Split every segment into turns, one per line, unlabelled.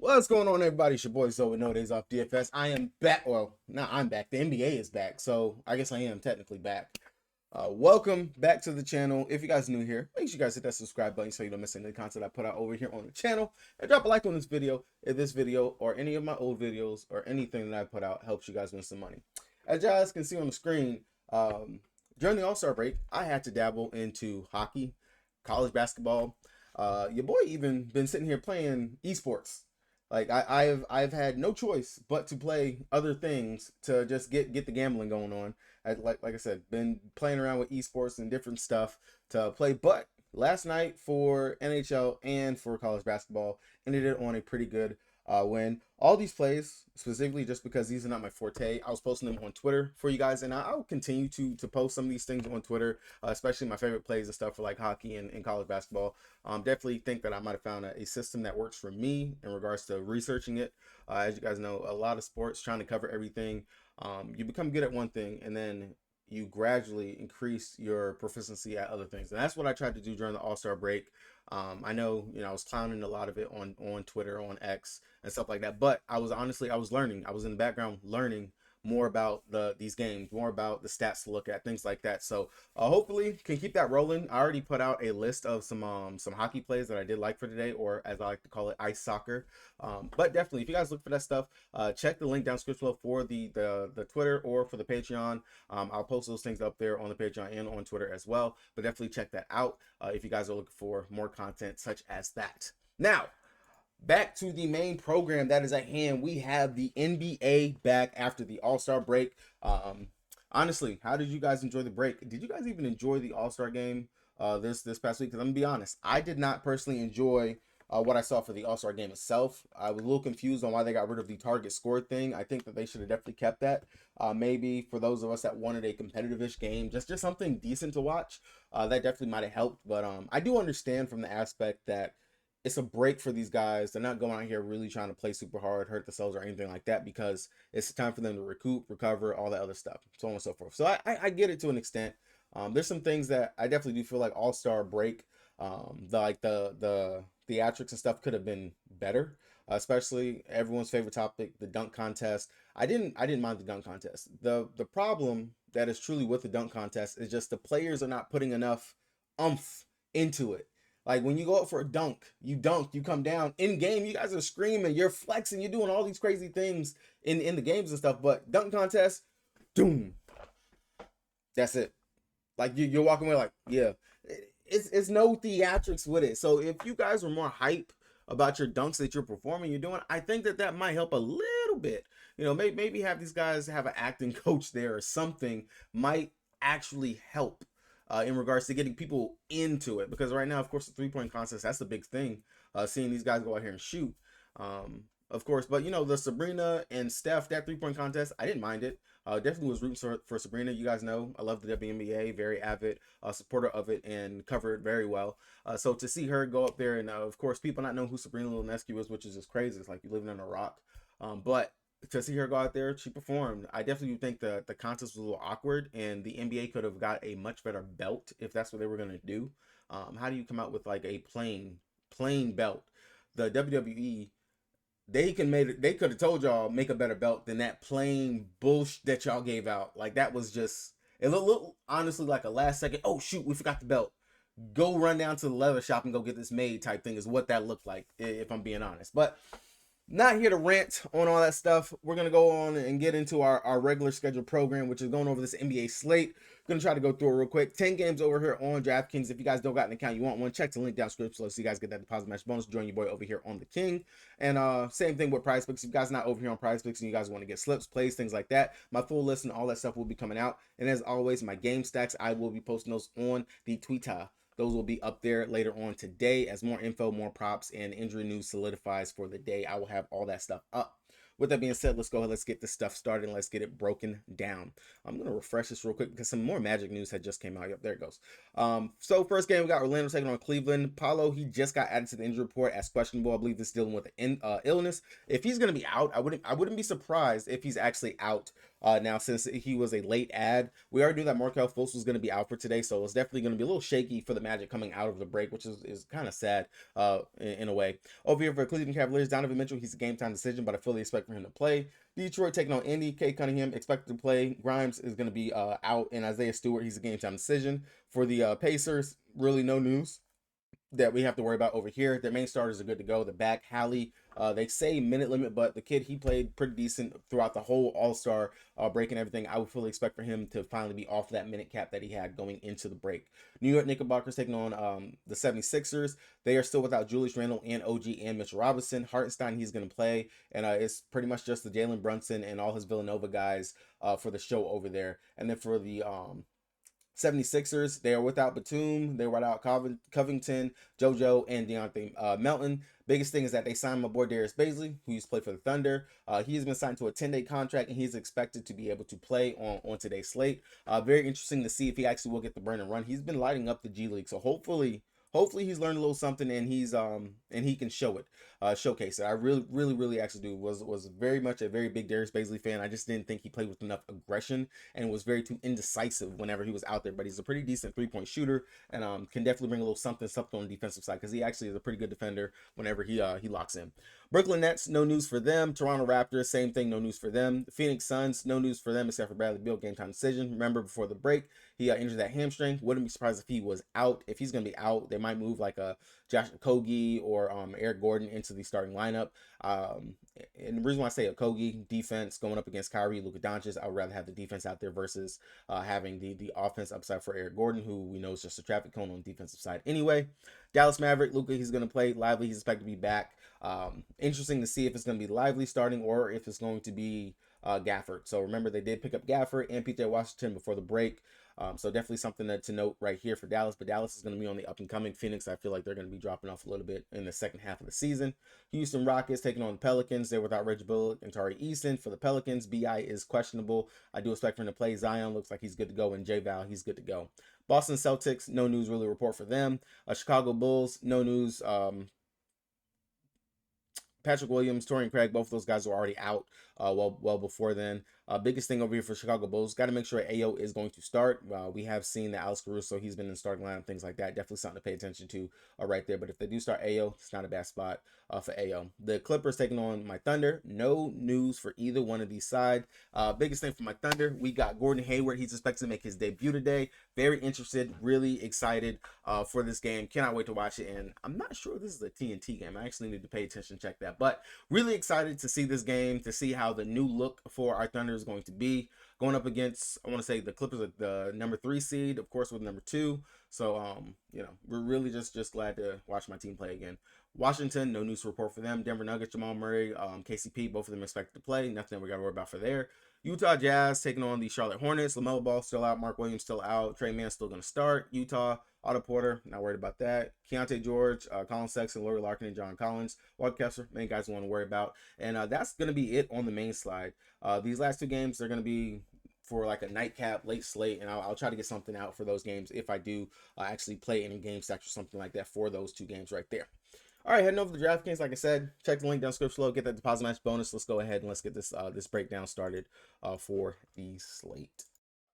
What's going on, everybody? It's your boy Zoe, No Days Off DFS. I am back. Well, not I'm back. The NBA is back, so I guess I am technically back. Welcome back to the channel. If you guys are new here, make sure you guys hit that subscribe button so you don't miss any of the content I put out over here on the channel. And drop a like on this video if this video or any of my old videos or anything that I put out helps you guys win some money. As you guys can see on the screen, during the All-Star break, I had to dabble into hockey, college basketball. Your boy even been sitting here playing esports. Like I've had no choice but to play other things to just get the gambling going on. Like I said, been playing around with esports and different stuff to play. But last night for NHL and for college basketball ended it on a pretty good win. All these plays, specifically just because these are not my forte, I was posting them on Twitter for you guys, and I'll continue to post some of these things on Twitter, especially my favorite plays and stuff for like hockey and college basketball. Definitely think that I might have found a system that works for me in regards to researching it. As you guys know, a lot of sports trying to cover everything. You become good at one thing, and then you gradually increase your proficiency at other things. And that's what I tried to do during the All-Star break. I know, I was clowning a lot of it on Twitter, on X and stuff like that, but I was learning. I was in the background learning more about these games, more about the stats to look at, things like that. So hopefully can keep that rolling. I already put out a list of some hockey plays that I did like for today, or as I like to call it, ice soccer. But definitely, if you guys look for that stuff, check the link down description below for the Twitter or for the Patreon. I'll post those things up there on the Patreon and on Twitter as well. But definitely check that out if you guys are looking for more content such as that. Now, back to the main program that is at hand. We have the NBA back after the All-Star break. Honestly, how did you guys enjoy the break? Did you guys even enjoy the All-Star game this past week? Because I'm gonna be honest, I did not personally enjoy what I saw for the All-Star game itself. I was a little confused on why they got rid of the target score thing. I think that they should have definitely kept that. Maybe for those of us that wanted a competitive-ish game, just something decent to watch, that definitely might have helped. But I do understand from the aspect that it's a break for these guys. They're not going out here really trying to play super hard, hurt themselves or anything like that, because it's time for them to recoup, recover, all that other stuff, so on and so forth. So I get it to an extent. There's some things that I definitely do feel like All-Star break, the theatrics and stuff could have been better. Especially everyone's favorite topic, the dunk contest. I didn't mind the dunk contest. The problem that is truly with the dunk contest is just the players are not putting enough umph into it. Like when you go up for a dunk, you come down in game, you guys are screaming, you're flexing, you're doing all these crazy things in the games and stuff. But dunk contest, doom, that's it. Like you're walking away like, yeah, it's no theatrics with it. So if you guys were more hype about your dunks that you're performing, you're doing, I think that might help a little bit. Maybe have these guys have an acting coach there or something might actually help in regards to getting people into it. Because right now, of course, the 3-point contest, that's the big thing. Seeing these guys go out here and shoot. Of course, but the Sabrina and Steph, that 3-point contest, I didn't mind it. Definitely was rooting for Sabrina. You guys know I love the WNBA, very avid supporter of it, and cover it very well. So to see her go up there, and of course, people not know who Sabrina Ionescu is, which is just crazy. It's like you're living under a rock. But to see her go out there, she performed. I definitely think the contest was a little awkward, and the NBA could have got a much better belt if that's what they were gonna do. How do you come out with like a plain belt? The WWE, they could have told y'all make a better belt than that plain bullshit that y'all gave out. Like that was just, it looked honestly like a last second, oh shoot, we forgot the belt, go run down to the leather shop and go get this made type thing is what that looked like, if I'm being honest. But not here to rant on all that stuff. We're going to go on and get into our regular scheduled program, which is going over this NBA slate. Going to try to go through it real quick. 10 games over here on DraftKings. If you guys don't got an account, you want one, check the link down description so you guys get that deposit match bonus. Join your boy over here on the King. And same thing with PrizePicks. If you guys not over here on PrizePicks and you guys want to get slips, plays, things like that, my full list and all that stuff will be coming out. And as always, my game stacks, I will be posting those on the Twitter. Those will be up there later on today as more info, more props, and injury news solidifies for the day. I will have all that stuff up. with that being said, let's go ahead, let's get this stuff started, and let's get it broken down. I'm gonna refresh this real quick because some more Magic news had just came out. Yep, there it goes. So first game we got Orlando taking on Cleveland. Paulo, he just got added to the injury report as questionable. I believe this is dealing with an illness. If he's gonna be out, I wouldn't be surprised if he's actually out. Now, since he was a late add, we already knew that Markelle Fultz was going to be out for today, so it's definitely going to be a little shaky for the Magic coming out of the break, which is kind of sad in a way. Over here for Cleveland Cavaliers, Donovan Mitchell, he's a game time decision, but I fully expect for him to play. Detroit taking on Indy, Kate Cunningham expected to play. Grimes is going to be out, and Isaiah Stewart, he's a game time decision. For the Pacers, really no news that we have to worry about over here. Their main starters are good to go. The back, Hallie, they say minute limit, but the kid, he played pretty decent throughout the whole All-Star break and everything. I would fully expect for him to finally be off that minute cap that he had going into the break. New York Knickerbockers taking on the 76ers. They are still without Julius Randle and OG and Mitchell Robinson. Hartenstein, he's going to play, and it's pretty much just the Jalen Brunson and all his Villanova guys for the show over there. And then for the 76ers, they are without Batum, they were without Covington, JoJo, and Deontay Melton. Biggest thing is that they signed my boy Darius Bazley, who used to play for the Thunder. He has been signed to a 10-day contract, and he's expected to be able to play on today's slate. Very interesting to see if he actually will get the burn and run. He's been lighting up the G League, so hopefully he's learned a little something, and he can show it, showcase it. I really actually do. Was very much a very big Darius Bazley fan. I just didn't think he played with enough aggression and was very too indecisive whenever he was out there. But he's a pretty decent 3-point shooter, and can definitely bring a little something on the defensive side, because he actually is a pretty good defender whenever he locks in. Brooklyn Nets, no news for them. Toronto Raptors, same thing, no news for them. Phoenix Suns, no news for them except for Bradley Beal, game time decision. Remember, before the break, he injured that hamstring. Wouldn't be surprised if he was out. If he's going to be out, they might move like a Josh Okogie or Eric Gordon into the starting lineup. And the reason why I say Okogie, defense going up against Kyrie, Luka Doncic, I would rather have the defense out there versus having the offense upside for Eric Gordon, who we know is just a traffic cone on the defensive side. Anyway, Dallas Maverick, Luka, he's going to play. Lively, he's expected to be back. Interesting to see if it's going to be Lively starting or if it's going to be Gafford. So remember, they did pick up Gafford and PJ Washington before the break. So definitely something to note right here for Dallas. But Dallas is going to be on the up and coming. Phoenix, I feel like they're going to be dropping off a little bit in the second half of the season. Houston Rockets taking on the Pelicans. They're without Reggie Bullock and Tari Eason. For the Pelicans, BI is questionable. I do expect for him to play. Zion looks like he's good to go, and J-Val, he's good to go. Boston Celtics, no news really report for them. Chicago Bulls, no news. Patrick Williams, Torian Craig, both of those guys were already out well before then. Biggest thing over here for Chicago Bulls, got to make sure Ayo is going to start. We have seen that Alex Caruso, he's been in the starting lineup, things like that. Definitely something to pay attention to right there. But if they do start Ayo, it's not a bad spot for Ayo. The Clippers taking on my Thunder. No news for either one of these sides. Biggest thing for my Thunder, we got Gordon Hayward. He's expected to make his debut today. Very interested, really excited for this game. Cannot wait to watch it. And I'm not sure this is a TNT game. I actually need to pay attention, check that. But really excited to see this game, to see how the new look for our Thunder is going to be. Going up against, I want to say the Clippers are the number 3 seed, of course, with number 2. So, we're really just glad to watch my team play again. Washington, no news to report for them. Denver Nuggets, Jamal Murray, KCP, both of them expected to play. Nothing we got to worry about for there. Utah Jazz taking on the Charlotte Hornets. LaMelo Ball still out. Mark Williams still out. Trey Mann still going to start. Utah, Otto Porter, not worried about that. Keontae George, Colin Sexton, Laurie Larkin, and John Collins. Walt Kessler, main guys we want to worry about. And that's going to be it on the main slide. These last 2 games, they're going to be for like a nightcap, late slate, and I'll try to get something out for those games if I do actually play any game stacks or something like that for those 2 games right there. All right, heading over to DraftKings, like I said, check the link down the description below, get that deposit match bonus. Let's go ahead and let's get this this breakdown started for the slate.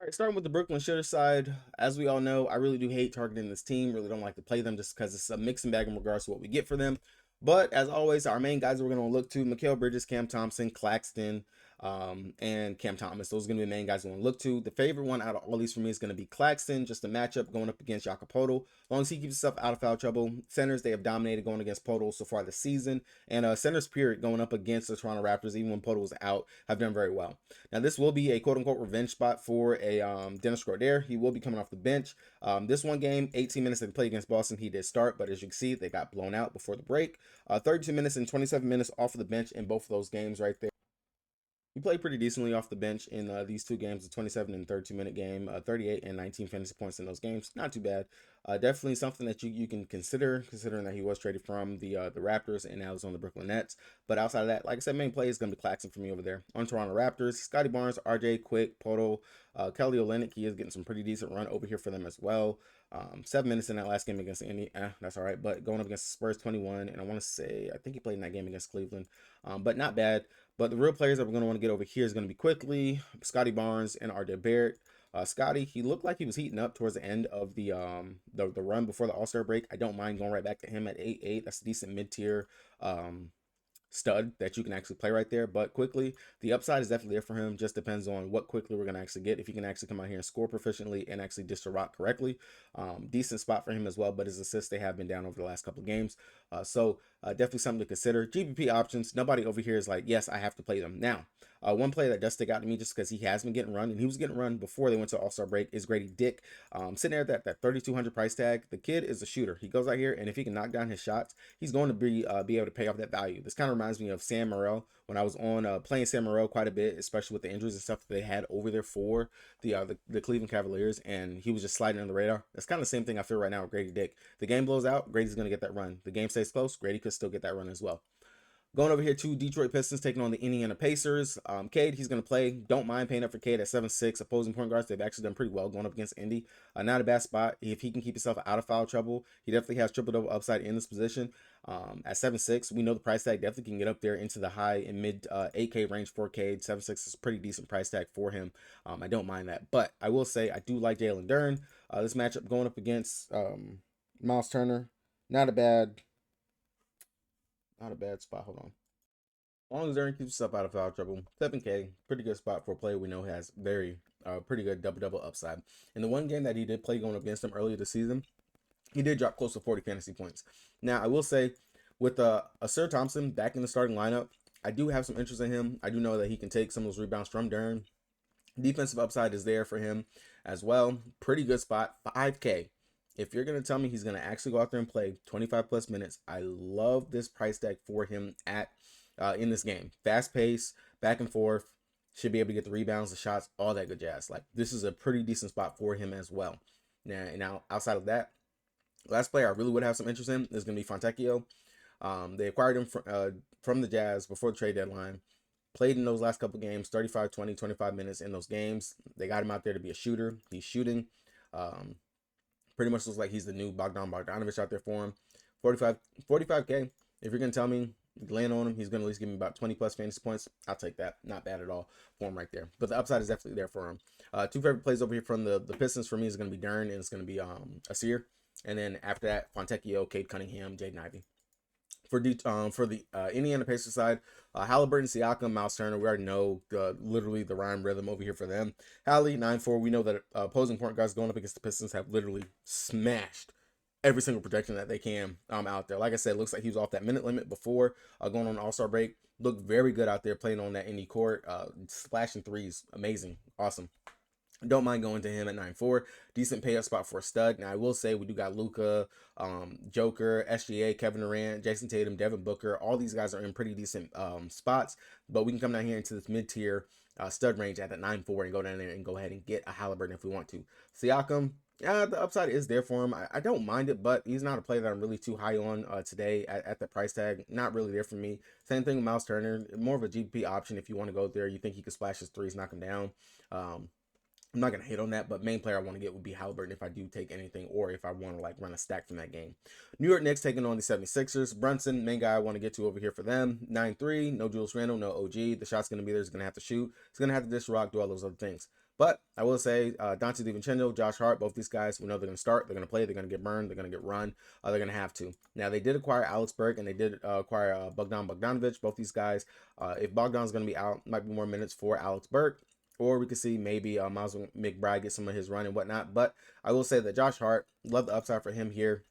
All right, starting with the Brooklyn Shitter side, as we all know, I really do hate targeting this team. Really don't like to play them just because it's a mix and bag in regards to what we get for them. But as always, our main guys we're going to look to, Mikal Bridges, Cam Thompson, Claxton, and Cam Thomas. Those are going to be the main guys we want to look to. The favorite one out of all these for me is going to be Claxton, just a matchup going up against Jakob Poeltl. As long as he keeps himself out of foul trouble. Centers, they have dominated going against Poeltl so far this season. And centers period going up against the Toronto Raptors, even when Poeltl was out, have done very well. Now, this will be a quote-unquote revenge spot for a Dennis Schroeder. He will be coming off the bench. This one game, 18 minutes they played against Boston, he did start, but as you can see, they got blown out before the break. 32 minutes and 27 minutes off of the bench in both of those games right there. He played pretty decently off the bench in these two games, the 27 and 32-minute game, 38 and 19 fantasy points in those games. Not too bad. Definitely something that you can consider, considering that he was traded from the Raptors and now is on the Brooklyn Nets. But outside of that, like I said, main play is going to be Claxton for me over there. On Toronto Raptors, Scotty Barnes, RJ, Quick, Poto, Kelly Olynyk. He is getting some pretty decent run over here for them as well. 7 minutes in that last game against Indy. That's all right. But going up against Spurs 21, and I want to say, I think he played in that game against Cleveland. But not bad. But the real players that we're going to want to get over here is going to be quickly Scotty Barnes and RJ Barrett. Scotty, he looked like he was heating up towards the end of the run before the All-Star break. I don't mind going right back to him at 8-8. That's a decent mid-tier stud that you can actually play right there. But quickly, the upside is definitely there for him. Just depends on what quickly we're going to actually get. If he can actually come out here and score proficiently and actually dish the rock correctly, decent spot for him as well. But his assists, they have been down over the last couple of games. So definitely something to consider. GPP options, nobody over here is like, yes, I have to play them. Now, one player that does stick out to me just because he has been getting run, and he was getting run before they went to All-Star break, is Grady Dick. Sitting there at that 3,200 price tag. The kid is a shooter. He goes out here, and if he can knock down his shots, he's going to be able to pay off that value. This kind of reminds me of Sam Morrell when I was on playing Sam Morrell quite a bit, especially with the injuries and stuff that they had over there for the Cleveland Cavaliers, and he was just sliding on the radar. That's kind of the same thing I feel right now with Grady Dick. The game blows out, Grady's going to get that run. The game stays close, Grady could still get that run as well. Going over here to Detroit Pistons, taking on the Indiana Pacers. Cade, he's going to play. Don't mind paying up for Cade at 7'6". Opposing point guards, they've actually done pretty well going up against Indy. Not a bad spot. If he can keep himself out of foul trouble, he definitely has triple-double upside in this position. At 7'6", we know the price tag definitely can get up there into the high and mid 8K range for Cade. 7'6" is a pretty decent price tag for him. I don't mind that. But I will say I do like Jalen Duren. This matchup going up against Miles Turner, not a bad spot. Hold on. As long as Aaron keeps himself out of foul trouble, 7K, pretty good spot for a player we know has very pretty good double-double upside. In the one game that he did play going against him earlier this season, he did drop close to 40 fantasy points. Now, I will say, with Sir Thompson back in the starting lineup, I do have some interest in him. I do know that he can take some of those rebounds from Duren. Defensive upside is there for him as well. Pretty good spot, 5K. If you're going to tell me he's going to actually go out there and play 25 plus minutes, I love this price tag for him at in this game. Fast pace, back and forth, should be able to get the rebounds, the shots, all that good jazz. Like, this is a pretty decent spot for him as well. Now outside of that, last player I really would have some interest in is going to be Fontecchio. They acquired him from the Jazz before the trade deadline. Played in those last couple games, 35, 20, 25 minutes in those games. They got him out there to be a shooter. He's shooting. Pretty much looks like he's the new Bogdanovich out there for him. 45K. If you're going to tell me, land on him, he's going to at least give me about 20 plus fantasy points. I'll take that. Not bad at all for him right there. But the upside is definitely there for him. Two favorite plays over here from the Pistons for me is going to be Duren and it's going to be Asir. And then after that, Fontecchio, Cade Cunningham, Jaden Ivey. For the Indiana Pacers side, Halliburton, Siakam, Miles Turner, we already know literally the rhyme rhythm over here for them. Hallie, 9-4, we know that opposing point guards going up against the Pistons have literally smashed every single protection that they can out there. Like I said, it looks like he was off that minute limit before going on All-Star break. Looked very good out there playing on that Indy court. Splashing threes, amazing, awesome. Don't mind going to him at 9-4. Decent payout spot for a stud. Now, I will say we do got Luka, Joker, SGA, Kevin Durant, Jason Tatum, Devin Booker. All these guys are in pretty decent spots. But we can come down here into this mid-tier stud range at the 9-4 and go down there and go ahead and get a Halliburton if we want to. Siakam, the upside is there for him. I don't mind it, but he's not a player that I'm really too high on today at the price tag. Not really there for me. Same thing with Miles Turner. More of a GP option if you want to go there. You think he could splash his threes, knock him down. I'm not going to hit on that, but main player I want to get would be Halliburton if I do take anything or if I want to like run a stack from that game. New York Knicks taking on the 76ers. Brunson, main guy I want to get to over here for them. 9-3, no Julius Randle, no OG. The shot's going to be there. He's going to have to shoot. He's going to have to dish rock, do all those other things. But I will say Dante DiVincenzo, Josh Hart, both these guys, we know they're going to start. They're going to play. They're going to get burned. They're going to get run. They're going to have to. Now, they did acquire Alex Burke and they did acquire Bogdanovich. Both these guys, if Bogdan's going to be out, might be more minutes for Alex Burke. Or we could see maybe Miles McBride get some of his run and whatnot. But I will say that Josh Hart, love the upside for him here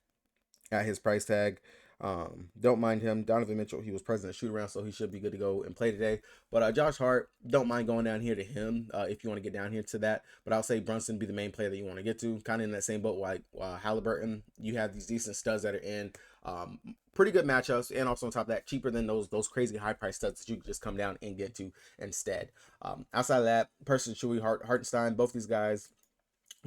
at his price tag. Don't mind him. Donovan Mitchell, he was president shoot around, so he should be good to go and play today. But Josh Hart, don't mind going down here to him if you want to get down here to that. But I'll say Brunson be the main player that you want to get to. Kind of in that same boat like Halliburton. You have these decent studs that are in pretty good matchups, and also on top of that, cheaper than those crazy high price studs that you can just come down and get to instead. Outside of that, Person Chewy, Hartenstein, both these guys,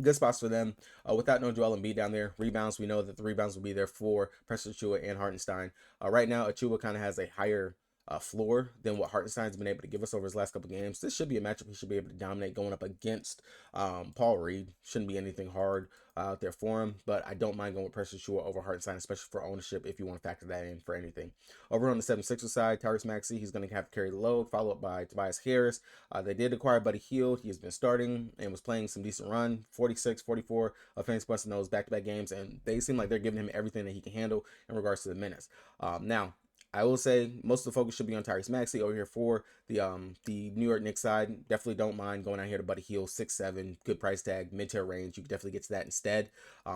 good spots for them. Without no Joel Embiid down there, rebounds, we know that the rebounds will be there for Preston Achua and Hartenstein. Right now, Achua kind of has a higher floor than what Hartenstein's been able to give us over his last couple games. This should be a matchup he should be able to dominate going up against Paul Reed. Shouldn't be anything hard out there for him, but I don't mind going with Preston Achua over Hartenstein, especially for ownership if you want to factor that in for anything. Over on the 76ers side, Tyrese Maxey, he's going to have to carry the load, followed up by Tobias Harris. They did acquire Buddy Hield. He has been starting and was playing some decent run, 46, 44 of fantasy points in those back-to-back games, and they seem like they're giving him everything that he can handle in regards to the minutes. Now, I will say most of the focus should be on Tyrese Maxey over here for the New York Knicks side. Definitely don't mind going out here to Buddy Hield, 6'7", good price tag, mid-tier range. You can definitely get to that instead.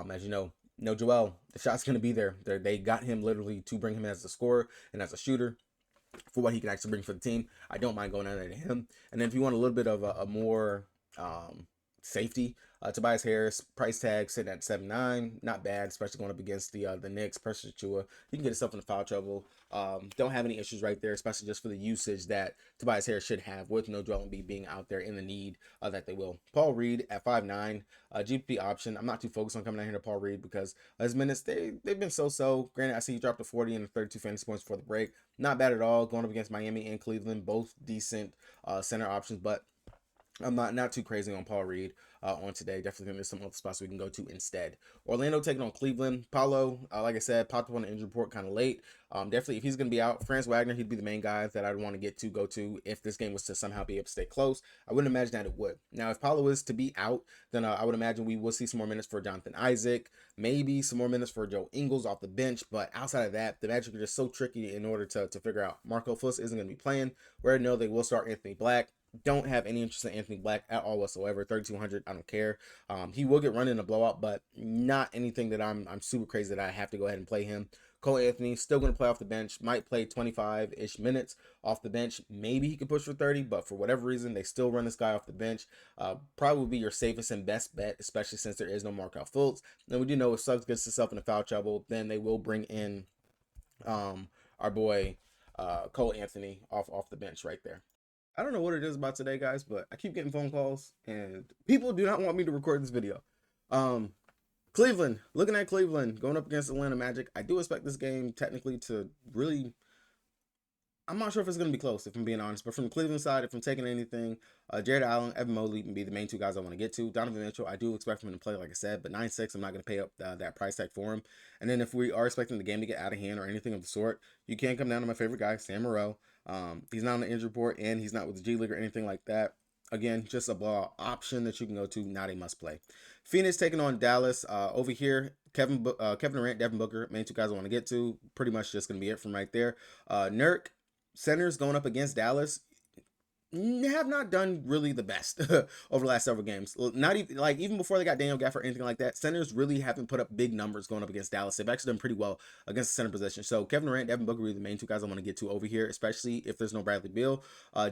As you know, no Joel, the shot's going to be there. They got him literally to bring him as a scorer and as a shooter for what he can actually bring for the team. I don't mind going out there to him. And then if you want a little bit of a more safety, Tobias Harris, price tag sitting at 7.9, not bad, especially going up against the Knicks. Pressure Chua, he can get himself into foul trouble. Don't have any issues right there, especially just for the usage that Tobias Harris should have with no Joel Embiid being out there in the need that they will. Paul Reed at 5.9, GP option. I'm not too focused on coming down here to Paul Reed because his minutes they've been so. Granted, I see he dropped to 40 and 32 fantasy points before the break. Not bad at all. Going up against Miami and Cleveland, both decent center options, but I'm not too crazy on Paul Reed on today. Definitely think there's some other spots we can go to instead. Orlando taking on Cleveland. Paulo, like I said, popped up on the injury report kind of late. Definitely, if he's going to be out, Franz Wagner, he'd be the main guy that I'd want to go to if this game was to somehow be able to stay close. I wouldn't imagine that it would. Now, if Paulo is to be out, then I would imagine we will see some more minutes for Jonathan Isaac, maybe some more minutes for Joe Ingles off the bench. But outside of that, the Magic are just so tricky in order to figure out. Marco Fultz isn't going to be playing. We already know they will start Anthony Black. Don't have any interest in Anthony Black at all whatsoever. 3,200, I don't care. He will get run in a blowout, but not anything that I'm super crazy that I have to go ahead and play him. Cole Anthony still going to play off the bench. Might play 25-ish minutes off the bench. Maybe he could push for 30, but for whatever reason, they still run this guy off the bench. Probably be your safest and best bet, especially since there is no Markelle Fultz. And we do know if Suggs gets himself into foul trouble, then they will bring in our boy Cole Anthony off the bench right there. I don't know what it is about today, guys, but I keep getting phone calls and people do not want me to record this video. Cleveland, looking at Cleveland going up against Atlanta Magic. I do expect this game technically to really, I'm not sure if it's going to be close, if I'm being honest. But from the Cleveland side, if I'm taking anything, Jared Allen, Evan Mobley can be the main two guys I want to get to. Donovan Mitchell, I do expect him to play, like I said, but 9.6, I'm not going to pay up that price tag for him. And then if we are expecting the game to get out of hand or anything of the sort, you can come down to my favorite guy, Sam Morrell. He's not on the injury report, and he's not with the G League or anything like that. Again, just a blowout option that you can go to, not a must play. Phoenix taking on Dallas. Over here, Kevin Durant, Devin Booker, main two guys I want to get to. Pretty much just going to be it from right there. Nurk, centers going up against Dallas have not done really the best over the last several games. Not even even before they got Daniel Gafford or anything like that, centers really haven't put up big numbers going up against Dallas. They've actually done pretty well against the center position. So Kevin Durant, Devin Booker are the main two guys I want to get to over here, especially if there's no Bradley Beal.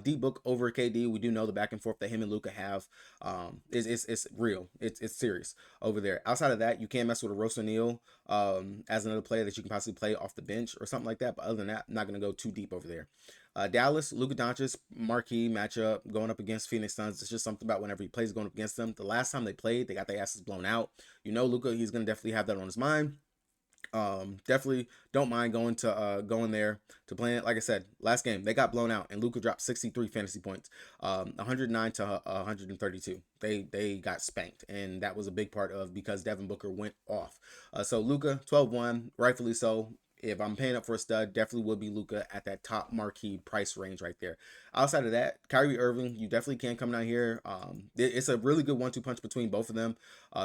D Book over KD. We do know the back and forth that him and Luka have. It's real. It's serious over there. Outside of that, you can mess with a Royce O'Neal as another player that you can possibly play off the bench or something like that. But other than that, I'm not going to go too deep over there. Dallas, Luka Doncic, marquee matchup going up against Phoenix Suns. It's just something about whenever he plays going up against them. The last time they played, they got their asses blown out. You know, Luka, he's going to definitely have that on his mind. Definitely don't mind going there to play it. Like I said, last game they got blown out and Luka dropped 63 fantasy points, 109 to 132. They got spanked, and that was a big part of because Devin Booker went off. So Luka 12-1, rightfully so. If I'm paying up for a stud, definitely would be Luka at that top marquee price range right there. Outside of that, Kyrie Irving, you definitely can come down here. It's a really good 1-2 punch between both of them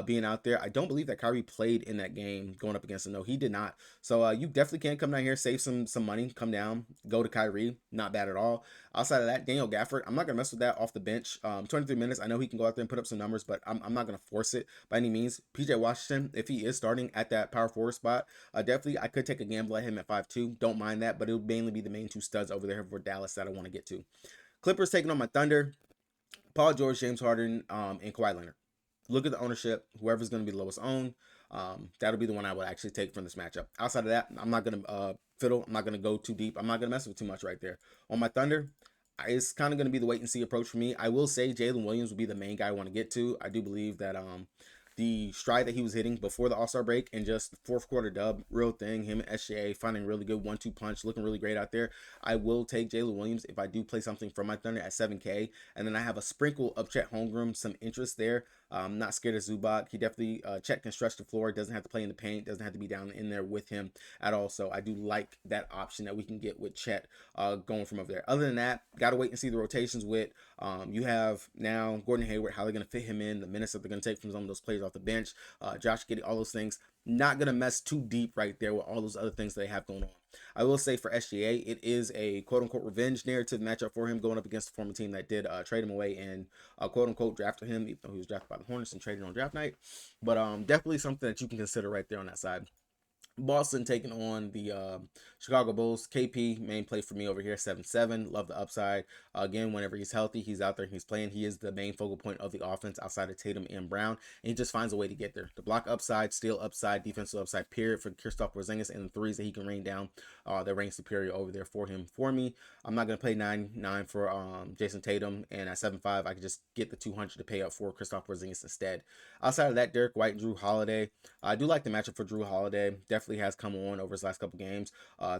being out there. I don't believe that Kyrie played in that game going up against him. No, he did not. So you definitely can come down here, save some money, come down, go to Kyrie. Not bad at all. Outside of that, Daniel Gafford, I'm not going to mess with that off the bench. 23 minutes, I know he can go out there and put up some numbers, but I'm not going to force it by any means. PJ Washington, if he is starting at that power forward spot, definitely I could take a gamble Campbell at him at 5'2". Don't mind that, but it'll mainly be the main two studs over there for Dallas that I want to get to. Clippers taking on my Thunder. Paul George, James Harden, and Kawhi Leonard. Look at the ownership. Whoever's going to be the lowest owned, that'll be the one I would actually take from this matchup. Outside of that, I'm not going to fiddle. I'm not going to go too deep. I'm not going to mess with too much right there. On my Thunder, it's kind of going to be the wait and see approach for me. I will say Jalen Williams will be the main guy I want to get to. I do believe that the stride that he was hitting before the All-Star break and just fourth quarter dub, real thing. Him and SGA finding really good 1-2 punch, looking really great out there. I will take Jalen Williams if I do play something from my Thunder at 7K. And then I have a sprinkle of Chet Holmgren, some interest there. I'm not scared of Zubac. He definitely, Chet can stretch the floor, doesn't have to play in the paint, doesn't have to be down in there with him at all. So I do like that option that we can get with Chet going from over there. Other than that, got to wait and see the rotations with. You have now Gordon Hayward, how they're going to fit him in, the minutes that they're going to take from some of those players off the bench, Josh Giddey, all those things. Not going to mess too deep right there with all those other things that they have going on. I will say for SGA, it is a quote-unquote revenge narrative matchup for him going up against the former team that did trade him away and quote-unquote drafted him, even though he was drafted by the Hornets and traded on draft night. But definitely something that you can consider right there on that side. Boston taking on the Chicago Bulls. KP, main play for me over here, 7-7. Love the upside. Again, whenever he's healthy, he's out there, he's playing. He is the main focal point of the offense outside of Tatum and Brown, and he just finds a way to get there. The block upside, steal upside, defensive upside, period, for Kristaps Porzingis, and the threes that he can rain down, that reign superior over there for him. For me, I'm not going to play 9-9 for Jason Tatum, and at 7-5, I can just get the 200 to pay up for Kristaps Porzingis instead. Outside of that, Derek White and Drew Holiday. I do like the matchup for Drew Holiday. Definitely has come on over his last couple games.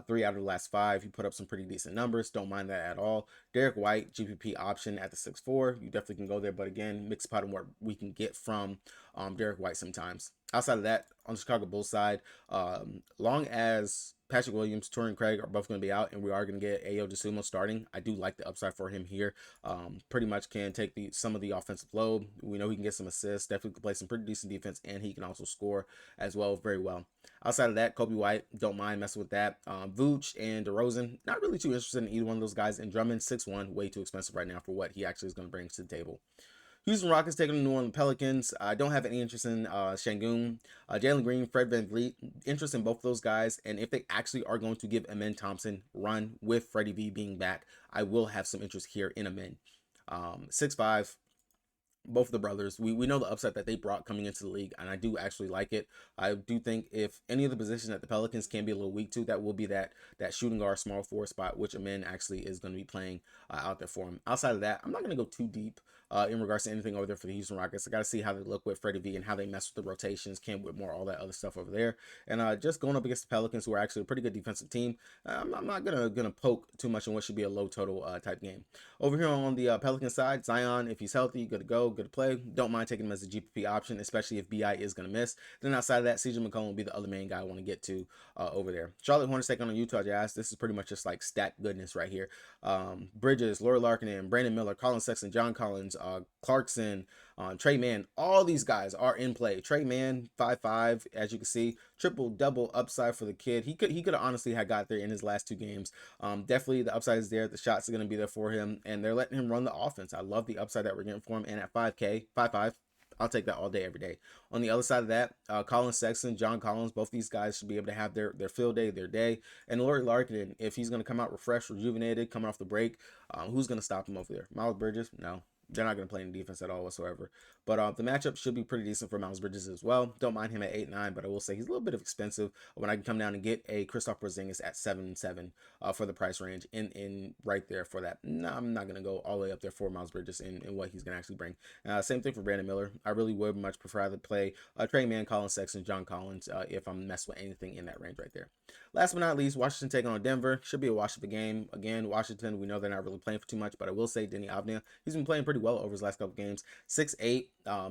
3 out of the last 5, he put up some pretty decent numbers. Don't mind that at all. Derek White, GPP option at the 6'4". You definitely can go there, but again, mixed pot of what we can get from Derek White sometimes. Outside of that, on the Chicago Bulls side, long as Patrick Williams, Torrey Craig are both going to be out, and we are going to get Ayo Dosunmu starting, I do like the upside for him here. Pretty much can take some of the offensive load. We know he can get some assists, definitely can play some pretty decent defense, and he can also score as well very well. Outside of that, Kobe White, don't mind messing with that. Vooch and DeRozan, not really too interested in either one of those guys. And Drummond, 6'1", way too expensive right now for what he actually is going to bring to the table. Houston Rockets taking on the New Orleans Pelicans. I don't have any interest in Şengün, Jalen Green, Fred VanVleet. Interest in both of those guys. And if they actually are going to give Amen Thompson run with Freddie V being back, I will have some interest here in Amen. 6'5". Both of the brothers, we know the upside that they brought coming into the league, and I do actually like it. I do think if any of the positions that the Pelicans can be a little weak to, that will be that shooting guard small forward spot, which Amen actually is going to be playing out there for him. Outside of that, I'm not going to go too deep in regards to anything over there for the Houston Rockets. I got to see how they look with Freddie V and how they mess with the rotations, Cam Whitmore, all that other stuff over there. And just going up against the Pelicans, who are actually a pretty good defensive team, I'm not gonna poke too much on what should be a low total type game. Over here on the Pelican side, Zion, if he's healthy, good to go, good to play. Don't mind taking him as a GPP option, especially if BI is going to miss. Then outside of that, CJ McCollum will be the other main guy I want to get to over there. Charlotte Hornets taking on Utah Jazz. This is pretty much just like stat goodness right here. Bridges, Lauri Markkanen, Brandon Miller, Colin Sexton, John Collins, Clarkson, Trey Mann, all these guys are in play. Trey Mann, 5'5", as you can see, triple-double upside for the kid. He could have honestly had got there in his last 2 games. Definitely the upside is there. The shots are going to be there for him, and they're letting him run the offense. I love the upside that we're getting for him, and at 5K, 5'5", I'll take that all day, every day. On the other side of that, Colin Sexton, John Collins, both these guys should be able to have their field day, their day. And Lauri Markkanen, if he's going to come out refreshed, rejuvenated, coming off the break, who's going to stop him over there? Miles Bridges? No. They're not going to play any defense at all whatsoever. But the matchup should be pretty decent for Miles Bridges as well. Don't mind him at 8-9, but I will say he's a little bit of expensive when I can come down and get a Kristaps Porzingis at 7-7 for the price range in right there for that. No, I'm not going to go all the way up there for Miles Bridges and what he's going to actually bring. Same thing for Brandon Miller. I really would much prefer to play Trey Mann, Colin Sexton, John Collins if I'm messing with anything in that range right there. Last but not least, Washington taking on Denver. Should be a wash of the game. Again, Washington, we know they're not really playing for too much, but I will say Denny Avdia, he's been playing pretty well over his last couple games. 6'8",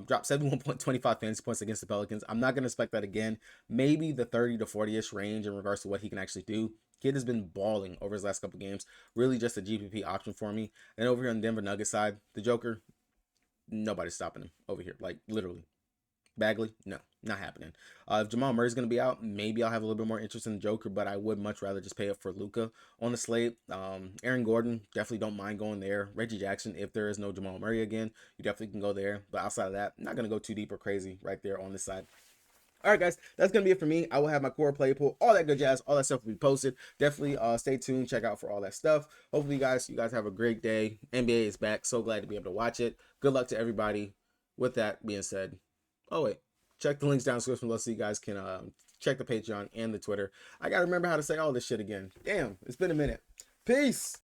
dropped 71.25 fantasy points against the Pelicans. I'm not going to expect that again. Maybe the 30 to 40-ish range in regards to what he can actually do. Kid has been balling over his last couple games. Really just a GPP option for me. And over here on the Denver Nuggets side, the Joker, nobody's stopping him over here. Like, literally. Bagley? No, not happening. If Jamal Murray's going to be out, maybe I'll have a little bit more interest in the Joker, but I would much rather just pay up for Luka on the slate. Aaron Gordon, definitely don't mind going there. Reggie Jackson, if there is no Jamal Murray again, you definitely can go there. But outside of that, I'm not going to go too deep or crazy right there on this side. All right, guys, that's gonna be it for me. I will have my core play pool, all that good jazz, all that stuff will be posted. Definitely stay tuned, check out for all that stuff. Hopefully, you guys have a great day. NBA is back. So glad to be able to watch it. Good luck to everybody. With that being said, oh wait, check the links down in the description below so you guys can check the Patreon and the Twitter. I gotta remember how to say all this shit again. Damn, it's been a minute. Peace.